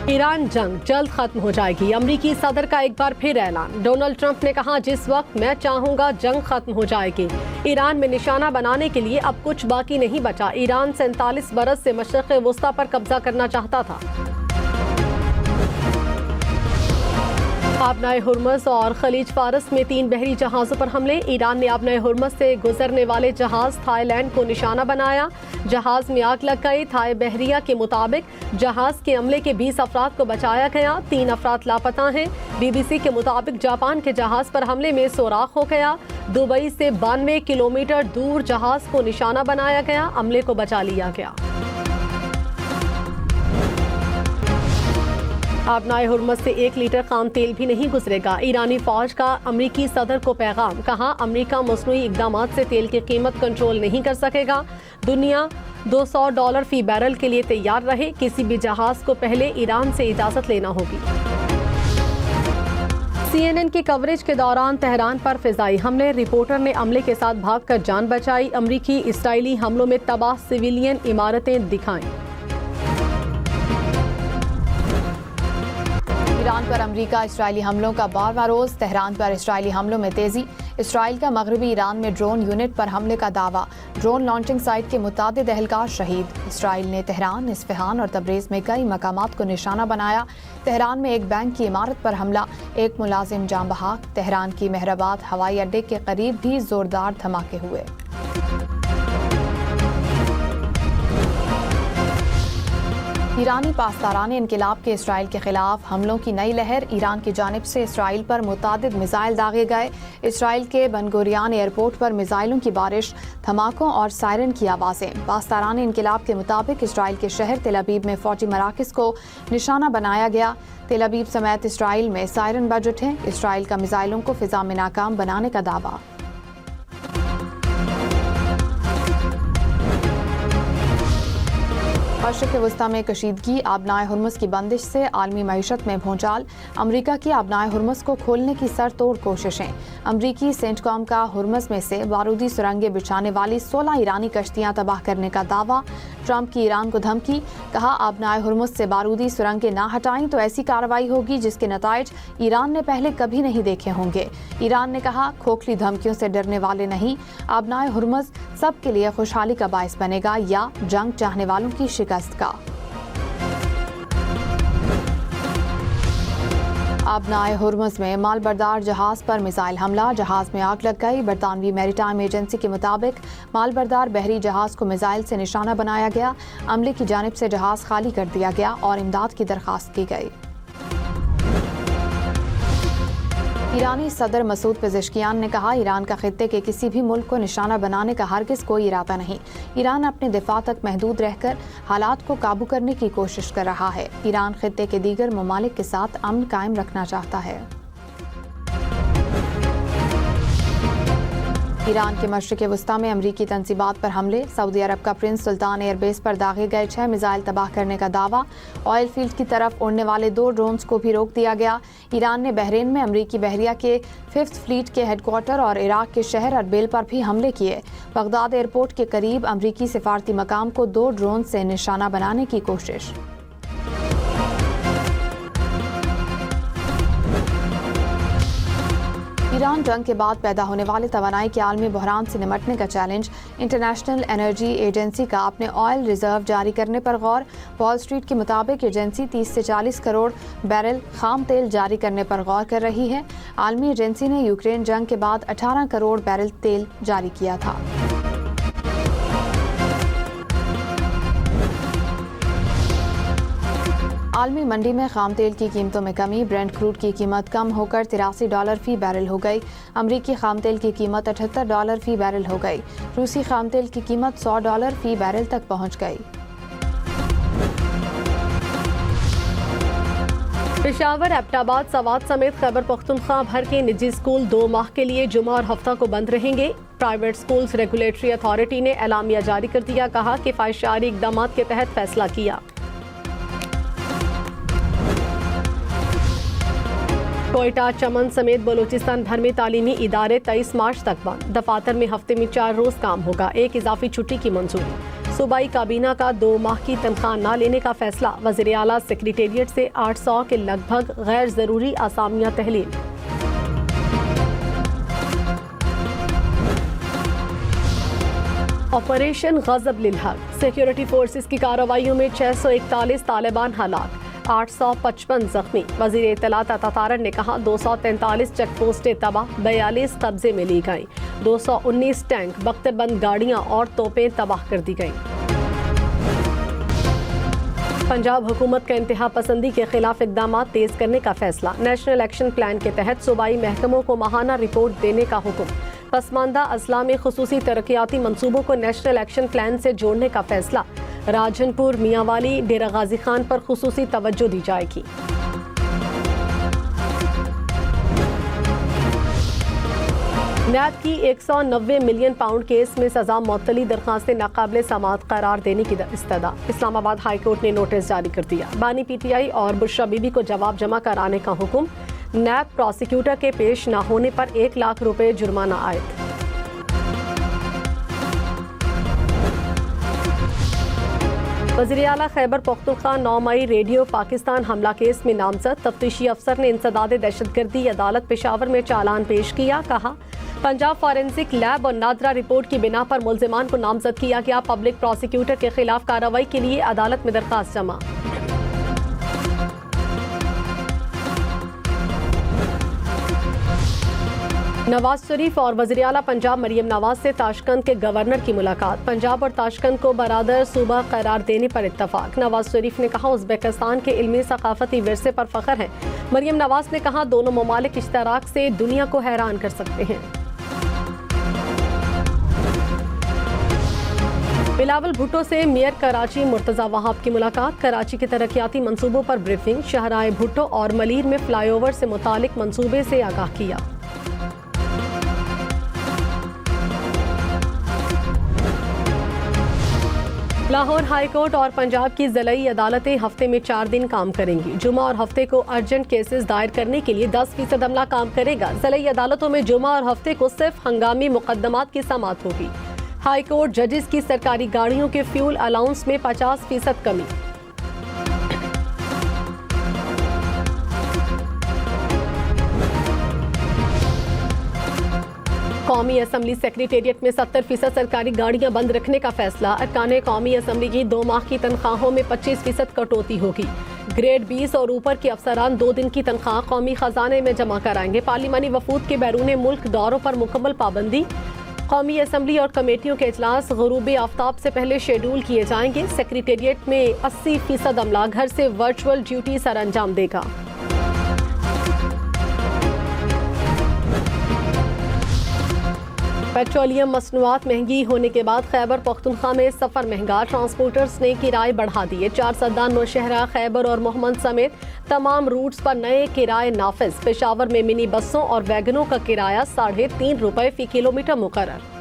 Iran जंग जल्द खत्म हो जाएगी, अमरीकी सदर का एक बार फिर ऐलान। डोनाल्ड ट्रंप ने कहा, जिस वक्त मैं चाहूंगा जंग खत्म हो जाएगी। ईरान में निशाना बनाने के लिए अब कुछ बाकी नहीं बचा। ईरान 47 बरस से मशरिक़ वुस्ता पर कब्जा करना चाहता था। आबनाए हुर्मस और खलीज फारस में 3 बहरी जहाज़ों पर हमले। ईरान ने आबनाए हुर्मस से गुजरने वाले जहाज़ थाईलैंड को निशाना बनाया। जहाज़ में आग लग गई। थाई बहरिया के मुताबिक जहाज़ के अमले के 20 अफराद को बचाया गया, 3 अफराद लापता हैं। BBC के मुताबिक जापान के जहाज़ पर हमले में सोराख हो गया। दुबई से 92 किलोमीटर दूर जहाज़ को निशाना बनाया गया, अमले को बचा लिया गया। आबनाए हुर्मस से 1 लीटर खाम तेल भी नहीं गुजरेगा। ईरानी फौज का अमरीकी सदर को पैगाम, कहा अमरीका मसनूई इक़दामात से तेल की कीमत कंट्रोल नहीं कर सकेगा। दुनिया $200 फी बैरल के लिए तैयार रहे। किसी भी जहाज को पहले ईरान से इजाज़त लेना होगी। CNN की कवरेज के दौरान तेहरान पर फिजाई हमले। रिपोर्टर ने अमले के साथ भागकर जान बचाई। अमरीकी इसराइली हमलों में तबाह सिविलियन इमारतें दिखाएं। ईरान पर अमरीका इसराइली हमलों का 12वां रोज। तेहरान पर इसराइली हमलों में तेजी। इसराइल का मगरबी ईरान में ड्रोन यूनिट पर हमले का दावा। ड्रोन लॉन्चिंग साइट के मुतादिद एहलकार शहीद। इसराइल ने तेहरान, इस्फहान और तब्रेज़ में कई मकामात को निशाना बनाया। तेहरान में एक बैंक की इमारत पर हमला, 1 मुलाजिम जान बहक। तेहरान की मेहराबाद हवाई अड्डे के करीब भी जोरदार धमाके हुए। ईरानी पासदाराने इनकलाब के इसराइल के खिलाफ हमलों की नई लहर। ईरान की जानिब से इसराइल पर मुतादिद मिसाइल दागे गए। इसराइल के बनगोरियान एयरपोर्ट पर मिसाइलों की बारिश, धमाकों और सायरन की आवाज़ें। पासदाराने इनकलाब के मुताबिक इसराइल के शहर तेल अबीब में फौजी मराकज़ को निशाना बनाया गया। तेल अबीब समेत इसराइल में सायरन बज उठे। इसराइल का मिसाइलों को फिजा में नाकाम बनाने का दावा। मशरिक़ वुस्ता में कशीदगी। आबनाए हुर्मस की बंदिश से आलमी मईशत में भूचाल। अमरीका की आबनाए हुर्मस को खोलने की सर तोड़ कोशिशें। अमरीकी सेंटकॉम का हुर्मस में से बारूदी सुरंगें बिछाने वाली 16 ईरानी कश्तियां तबाह करने का दावा। ट्रंप की ईरान को धमकी, कहा आबनाए हुर्मस से बारूदी सुरंगें ना हटाई तो ऐसी कार्रवाई होगी जिसके नताइज ईरान ने पहले कभी नहीं देखे होंगे। ईरान ने कहा, खोखली धमकियों से डरने वाले नहीं। आबनाए हुर्मस सबके लिए खुशहाली का बायस बनेगा या जंग चाहने वालों की शिकस्त का। आबनाए हुर्मस में मालबरदार जहाज पर मिसाइल हमला, जहाज में आग लग गई। बरतानवी मैरीटाइम एजेंसी के मुताबिक मालबरदार बहरी जहाज को मिसाइल से निशाना बनाया गया। अमले की जानिब से जहाज खाली कर दिया गया और इमदाद की दरखास्त की गई। ईरानी सदर मसूद पेज़ेश्कियान ने कहा, ईरान का खित्ते के किसी भी मुल्क को निशाना बनाने का हरगिज़ कोई इरादा नहीं। ईरान अपने दिफा तक महदूद रहकर हालात को काबू करने की कोशिश कर रहा है। ईरान खित्ते के दीगर ममालिक के साथ अमन कायम रखना चाहता है। ईरान के मशरिक़ वुस्ता में अमरीकी तंसीबात पर हमले। सऊदी अरब का प्रिंस सुल्तान एयरबेस पर दागे गए 6 मिसाइल तबाह करने का दावा। ऑयल फील्ड की तरफ उड़ने वाले 2 ड्रोन्स को भी रोक दिया गया। ईरान ने बहरीन में अमरीकी बहरिया के 5th फ्लीट के हेडक्वार्टर और इराक के शहर अरबिल पर भी हमले किए। बगदाद एयरपोर्ट के करीब अमरीकी सिफारती मकाम को 2 ड्रोन से निशाना बनाने की कोशिश। ईरान जंग के बाद पैदा होने वाले तवानाई के आलमी बहरान से निमटने का चैलेंज। इंटरनेशनल एनर्जी एजेंसी का अपने ऑयल रिजर्व जारी करने पर गौर। वॉल स्ट्रीट के मुताबिक एजेंसी 30 से 40 करोड़ बैरल खाम तेल जारी करने पर गौर कर रही है। आलमी एजेंसी ने यूक्रेन जंग के बाद 18 करोड़ बैरल तेल जारी किया था। आलमी मंडी में खाम तेल की कीमतों में कमी। ब्रेंट क्रूड की कीमत कम होकर $83 फी बैरल हो गई। अमरीकी खाम तेल की कीमत $78 फी बैरल हो गई। रूसी खाम तेल की कीमत $100 फी बैरल तक पहुंच गई। पेशावर, एबटाबाद, सवात समेत खैबर पख्तूनख्वा भर के निजी स्कूल 2 माह के लिए जुमा और हफ्ता को बंद रहेंगे। प्राइवेट स्कूल्स रेगुलेटरी अथॉरिटी ने एलामिया जारी कर दिया, कहा कि फायशारी इकदाम के तहत फैसला किया। कोयटा, चमन समेत बलूचिस्तान भर में तालीमी इदारे 23 मार्च तक बंद। दफातर में हफ्ते में 4 रोज काम होगा। 1 इजाफी छुट्टी की मंजूरी। صوبائی کابینہ کا 2 ماہ کی تنخواہ نہ لینے کا فیصلہ، وزیر اعلیٰ سیکریٹریٹ سے 800 کے لگ بھگ غیر ضروری اسامیاں تحلیل۔ آپریشن غضب للحق، سیکیورٹی فورسز کی کارروائیوں میں 641 طالبان ہلاک، 855 زخمی۔ وزیر اطلاعات عطا تارڑ نے کہا 243 چیک پوسٹیں تباہ، 42 قبضے میں لی گئیں، 219 ٹینک، بختر بند گاڑیاں اور توپیں تباہ کر دی گئیں۔ پنجاب حکومت کا انتہا پسندی کے خلاف اقدامات تیز کرنے کا فیصلہ، نیشنل ایکشن پلان کے تحت صوبائی محکموں کو ماہانہ رپورٹ دینے کا حکم، پسماندہ اضلاع میں خصوصی ترقیاتی منصوبوں کو نیشنل ایکشن پلان سے جوڑنے کا فیصلہ، راجن پور، میاں والی، ڈیرہ غازی خان پر خصوصی توجہ دی جائے گی۔ نیب کی 190 ملین پاؤنڈ کیس میں سزا معطلی درخواستیں ناقابل سماعت قرار دینے کی استدعا، اسلام آباد ہائی کورٹ نے نوٹس جاری کر دیا، بانی پی ٹی آئی اور بشرا بی بی کو جواب جمع کرانے کا حکم، نیب پروسیکیوٹر کے پیش نہ ہونے پر 1 لاکھ روپے جرمانہ عائد۔ وزیر اعلیٰ خیبر پختونخوا 9 مئی ریڈیو پاکستان حملہ کیس میں نامزد، تفتیشی افسر نے انسداد دہشت گردی عدالت پشاور میں چالان پیش کیا، کہا پنجاب فورینسک لیب اور نادرا رپورٹ کی بنا پر ملزمان کو نامزد کیا گیا، پبلک پروسیکیوٹر کے خلاف کارروائی کے لیے عدالت میں درخواست جمع۔ نواز شریف اور وزیر اعلیٰ پنجاب مریم نواز سے تاشقند کے گورنر کی ملاقات، پنجاب اور تاشقند کو برادر صوبہ قرار دینے پر اتفاق۔ نواز شریف نے کہا ازبکستان کے علمی ثقافتی ورثے پر فخر ہے، مریم نواز نے کہا دونوں ممالک اشتراک سے دنیا کو حیران کر سکتے ہیں۔ بلاول بھٹو سے میئر کراچی مرتضی وہاب کی ملاقات، کراچی کے ترقیاتی منصوبوں پر بریفنگ، شاہراہ بھٹو اور ملیر میں فلائی اوور سے متعلق منصوبے سے آگاہ کیا۔ لاہور ہائی کورٹ اور پنجاب کی ضلعی عدالتیں ہفتے میں 4 دن کام کریں گی، جمعہ اور ہفتے کو ارجنٹ کیسز دائر کرنے کے لیے 10% عملہ کام کرے گا۔ ضلعی عدالتوں میں جمعہ اور ہفتے کو صرف ہنگامی مقدمات کی سماعت ہوگی۔ ہائی کورٹ ججز کی سرکاری گاڑیوں کے فیول الاؤنس میں 50% کمی۔ قومی اسمبلی سیکریٹریٹ میں 70% سرکاری گاڑیاں بند رکھنے کا فیصلہ، ارکان قومی اسمبلی کی 2 ماہ کی تنخواہوں میں 25% کٹوتی ہوگی۔ گریڈ 20 اور اوپر کے افسران 2 دن کی تنخواہ قومی خزانے میں جمع کرائیں گے۔ پارلیمانی وفود کے بیرون ملک دوروں پر مکمل پابندی، قومی اسمبلی اور کمیٹیوں کے اجلاس غروب آفتاب سے پہلے شیڈول کیے جائیں گے۔ سیکریٹریٹ میں 80% عملہ گھر سے ورچوئل ڈیوٹی سر انجام دے گا۔ پیٹرولیم مصنوعات مہنگی ہونے کے بعد خیبر پختونخوا میں سفر مہنگا، ٹرانسپورٹرز نے کرائے بڑھا دیے، 4 سدان نوشہرہ، خیبر اور محمد سمیت تمام روٹس پر نئے کرائے نافذ۔ پشاور میں منی بسوں اور ویگنوں کا کرایہ 3.5 روپے فی کلومیٹر مقرر۔